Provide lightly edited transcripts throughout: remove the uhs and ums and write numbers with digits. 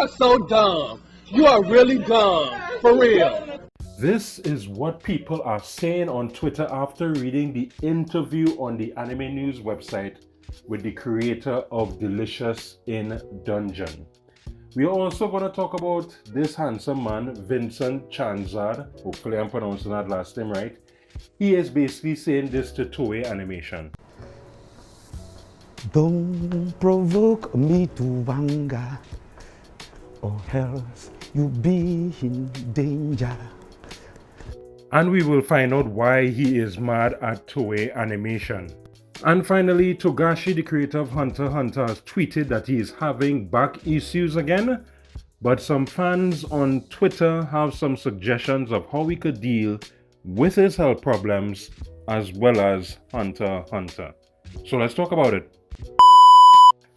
are so dumb. You are really dumb. For real. This is what people are saying on Twitter after reading the interview on the Anime News website with the creator of Delicious in Dungeon. We are also going to talk about this handsome man, Vincent Chanzard. Hopefully I'm pronouncing that last name right. He is basically saying this to Toei Animation. Don't provoke me to anger, or else you be in danger. And we will find out why he is mad at Toei Animation. And finally, Togashi, the creator of Hunter x Hunter, has tweeted that he is having back issues again. But some fans on Twitter have some suggestions of how we could deal with his health problems as well as Hunter x Hunter. So let's talk about it.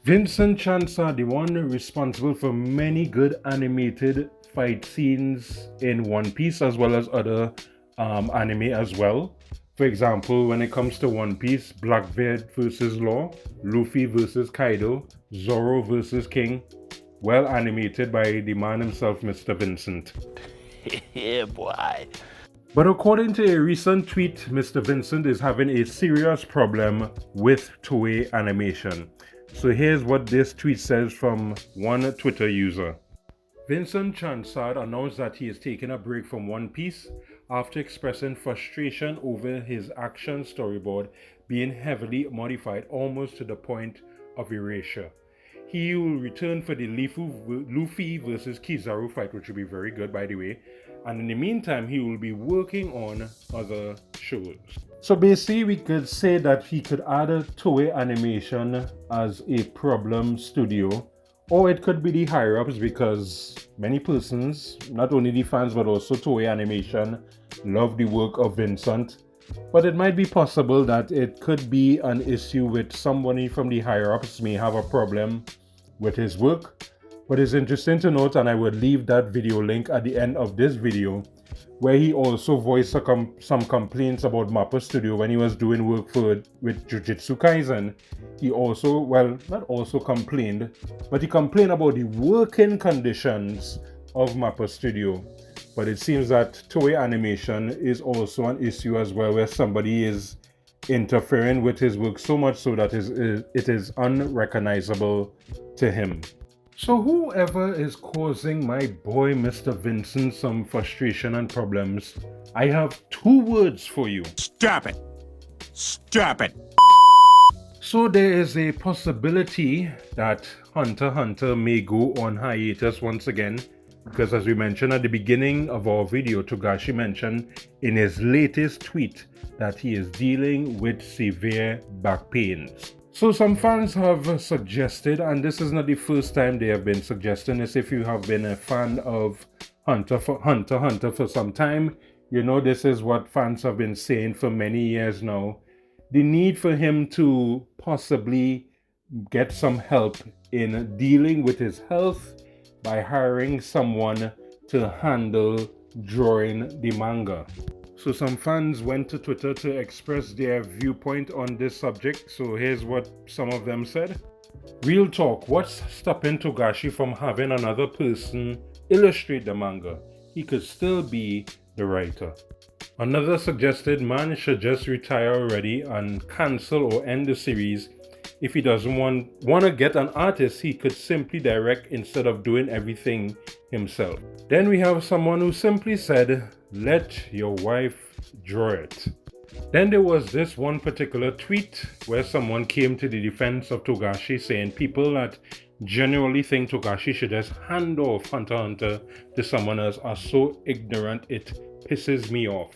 Vincent Chansa, the one responsible for many good animated fight scenes in One Piece as well as other anime as well. For example, when it comes to One Piece, Blackbeard versus Law, Luffy versus Kaido, Zoro versus King, well animated by the man himself, Mr. Vincent. Yeah, boy. But according to a recent tweet, Mr. Vincent is having a serious problem with Toei Animation. So here's what this tweet says from one Twitter user. Vincent Chansard announced that he is taking a break from One Piece after expressing frustration over his action storyboard being heavily modified almost to the point of erasure. He will return for the Luffy versus Kizaru fight, which will be very good by the way, and in the meantime he will be working on other shows. So basically we could say that he could add Toei Animation as a problem studio, or it could be the higher-ups, because many persons, not only the fans but also Toei Animation, love the work of Vincent. But it might be possible that it could be an issue with somebody from the higher-ups may have a problem with his work. But it's interesting to note, and I would leave that video link at the end of this video, where he also voiced some complaints about Mappa Studio when he was doing work with Jujutsu Kaisen. He also, well, not also complained, but he complained about the working conditions of Mappa Studio. But it seems that Toei Animation is also an issue as well, where somebody is interfering with his work so much so that it is unrecognizable to him. So whoever is causing my boy Mr. Vincent some frustration and problems, I have two words for you. Stop it. Stop it. So there is a possibility that Hunter x Hunter may go on hiatus once again, because as we mentioned at the beginning of our video, Togashi mentioned in his latest tweet that he is dealing with severe back pains. So some fans have suggested, and this is not the first time they have been suggesting this, if you have been a fan of Hunter x Hunter for some time, you know this is what fans have been saying for many years now. The need for him to possibly get some help in dealing with his health by hiring someone to handle drawing the manga. So some fans went to Twitter to express their viewpoint on this subject. So here's what some of them said. Real talk, what's stopping Togashi from having another person illustrate the manga? He could still be the writer. Another suggested man should just retire already and cancel or end the series. If he doesn't want to get an artist, he could simply direct instead of doing everything himself. Then we have someone who simply said, let your wife draw it. Then there was this one particular tweet where someone came to the defense of Togashi, saying people that genuinely think Togashi should just hand off Hunter x Hunter to someone else are so ignorant it pisses me off.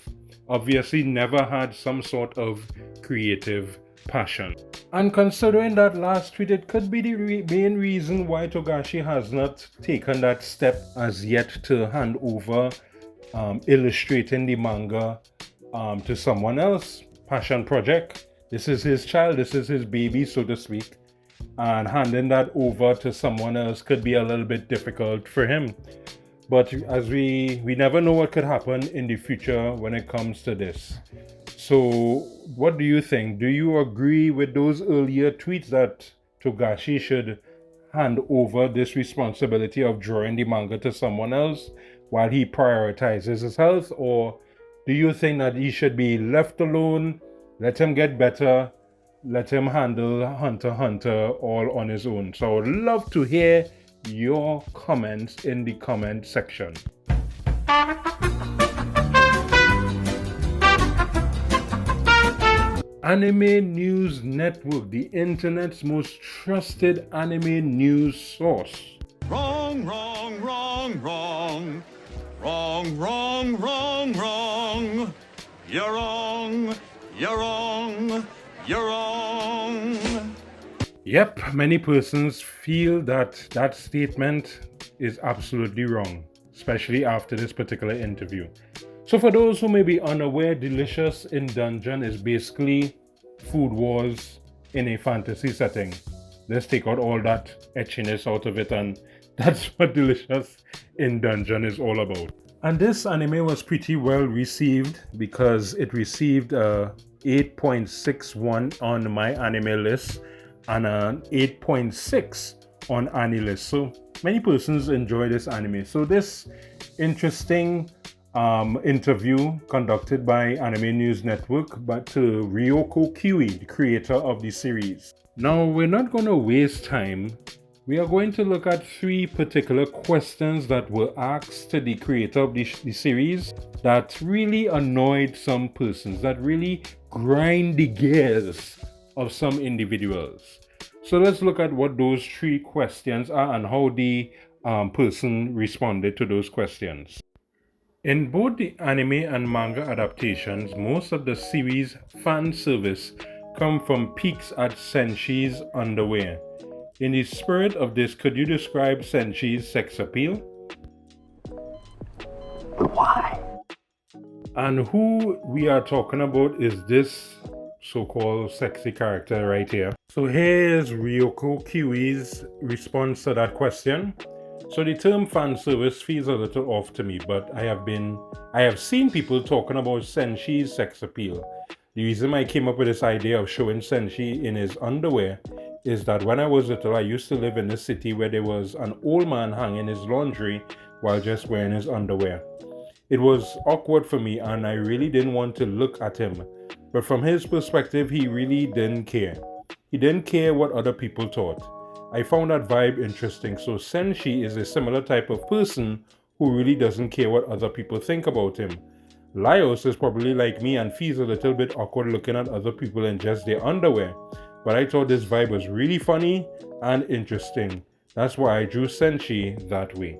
Obviously never had some sort of creative passion. And considering that last tweet, it could be the main reason why Togashi has not taken that step as yet to hand over illustrating the manga to someone else. Passion project. This is his child, this is his baby, so to speak. And handing that over to someone else could be a little bit difficult for him. But as we never know what could happen in the future when it comes to this. So what do you think? Do you agree with those earlier tweets that Togashi should hand over this responsibility of drawing the manga to someone else while he prioritizes his health? Or do you think that he should be left alone, let him get better, let him handle Hunter x Hunter all on his own? So I would love to hear your comments in the comment section. Anime News Network, the internet's most trusted anime news source. Wrong, wrong, wrong, wrong. Wrong, wrong, wrong, wrong. You're wrong, you're wrong, you're wrong. Yep, many persons feel that that statement is absolutely wrong, especially after this particular interview. So for those who may be unaware, Delicious in Dungeon is basically Food Wars in a fantasy setting. Let's take out all that etchiness out of it, and that's what Delicious in Dungeon is all about. And this anime was pretty well received because it received a 8.61 on my anime list and an 8.6 on AniList. So many persons enjoy this anime. So this interesting interview conducted by Anime News Network but to Ryoko Kiwi, the creator of the series. Now we're not going to waste time. We are going to look at 3 particular questions that were asked to the creator of the series that really annoyed some persons, that really grind the gears of some individuals. So let's look at what those 3 questions are and how the person responded to those questions. In both the anime and manga adaptations, most of the series' fan service come from peeks at Senshi's underwear. In the spirit of this, could you describe Senshi's sex appeal? Why? And who we are talking about is this so-called sexy character right here. So here's Ryoko Kiwi's response to that question. So the term fan service feels a little off to me, but I have seen people talking about Senshi's sex appeal. The reason I came up with this idea of showing Senshi in his underwear is that when I was little, I used to live in a city where there was an old man hanging his laundry while just wearing his underwear. It was awkward for me and I really didn't want to look at him. But from his perspective, he really didn't care. He didn't care what other people thought. I found that vibe interesting. So Senshi is a similar type of person who really doesn't care what other people think about him. Laios is probably like me and feels a little bit awkward looking at other people in just their underwear. But I thought this vibe was really funny and interesting. That's why I drew Senshi that way.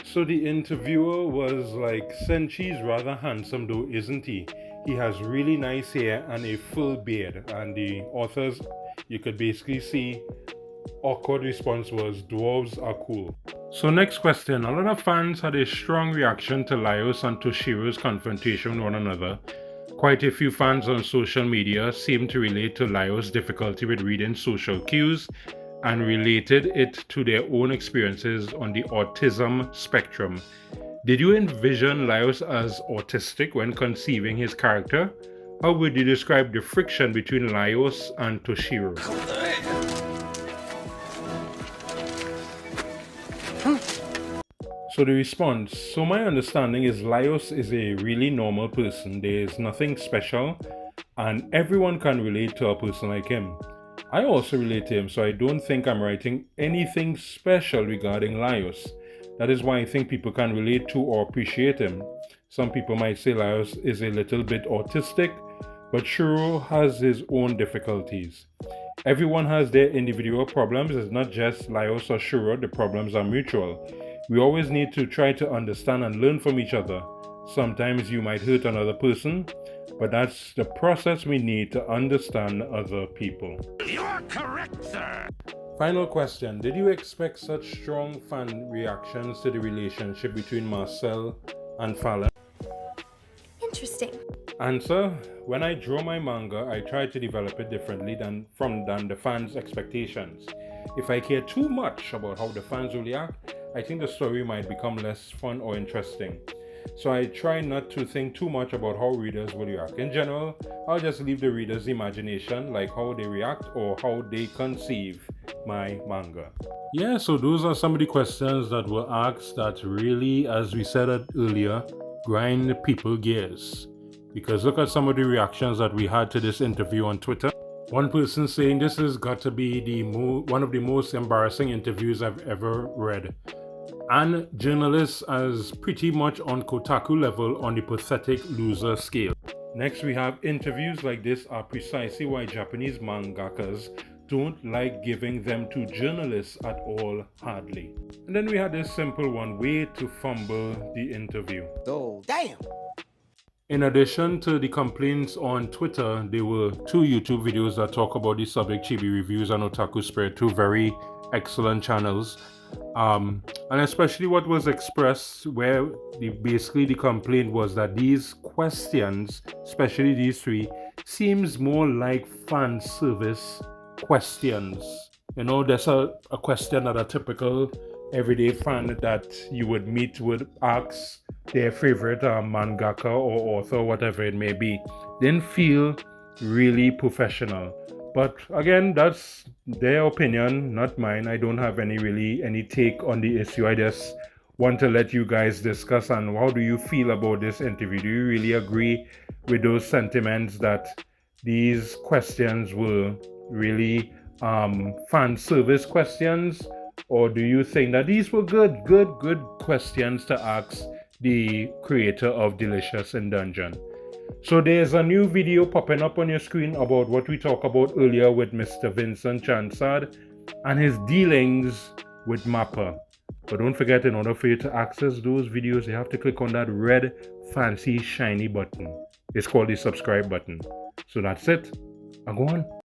So the interviewer was like, Senshi's rather handsome though, isn't he? He has really nice hair and a full beard. And the authors, you could basically see, awkward response was, dwarves are cool. So next question. A lot of fans had a strong reaction to Laios and Toshiro's confrontation with one another. Quite a few fans on social media seemed to relate to Laios' difficulty with reading social cues and related it to their own experiences on the autism spectrum. Did you envision Laios as autistic when conceiving his character? How would you describe the friction between Laios and Toshiro? So the response. So my understanding is Laios is a really normal person. There is nothing special and everyone can relate to a person like him. I also relate to him, so I don't think I'm writing anything special regarding Laios. That is why I think people can relate to or appreciate him. Some people might say Laios is a little bit autistic, but Shuro has his own difficulties. Everyone has their individual problems. It's not just Laios or Shuro, the problems are mutual. We always need to try to understand and learn from each other. Sometimes you might hurt another person, but that's the process we need to understand other people. You are correct, sir. Final question. Did you expect such strong fan reactions to the relationship between Marcel and Fallon? Interesting. Answer. When I draw my manga, I try to develop it differently than the fans' expectations. If I care too much about how the fans will react, I think the story might become less fun or interesting. So I try not to think too much about how readers will react. In general, I'll just leave the reader's imagination, like how they react or how they conceive my manga? Yeah, so those are some of the questions that were asked that really, as we said it earlier, grind people gears. Because look at some of the reactions that we had to this interview on Twitter. One person saying this has got to be one of the most embarrassing interviews I've ever read. And journalists as pretty much on Kotaku level on the pathetic loser scale. Next, we have interviews like this are precisely why Japanese mangakas don't like giving them to journalists at all, hardly. And then we had this simple one, way to fumble the interview. Oh, damn! In addition to the complaints on Twitter, there were 2 YouTube videos that talk about the subject, Chibi Reviews and Otaku Spirit, 2 very excellent channels. And especially what was expressed, where basically the complaint was that these questions, especially these 3, seems more like fan service questions. You know, there's a question that a typical everyday fan that you would meet would ask their favorite mangaka or author, whatever it may be. Didn't feel really professional. But again, that's their opinion, not mine. I don't have any take on the issue. I just want to let you guys discuss on how do you feel about this interview. Do you really agree with those sentiments that these questions were really fan service questions? Or do you think that these were good questions to ask the creator of Delicious in Dungeon? So there's a new video popping up on your screen about what we talked about earlier with Mr. Vincent Chansard and his dealings with Mappa. But don't forget, in order for you to access those videos, you have to click on that red fancy shiny button. It's called the subscribe button. So that's it. Go on.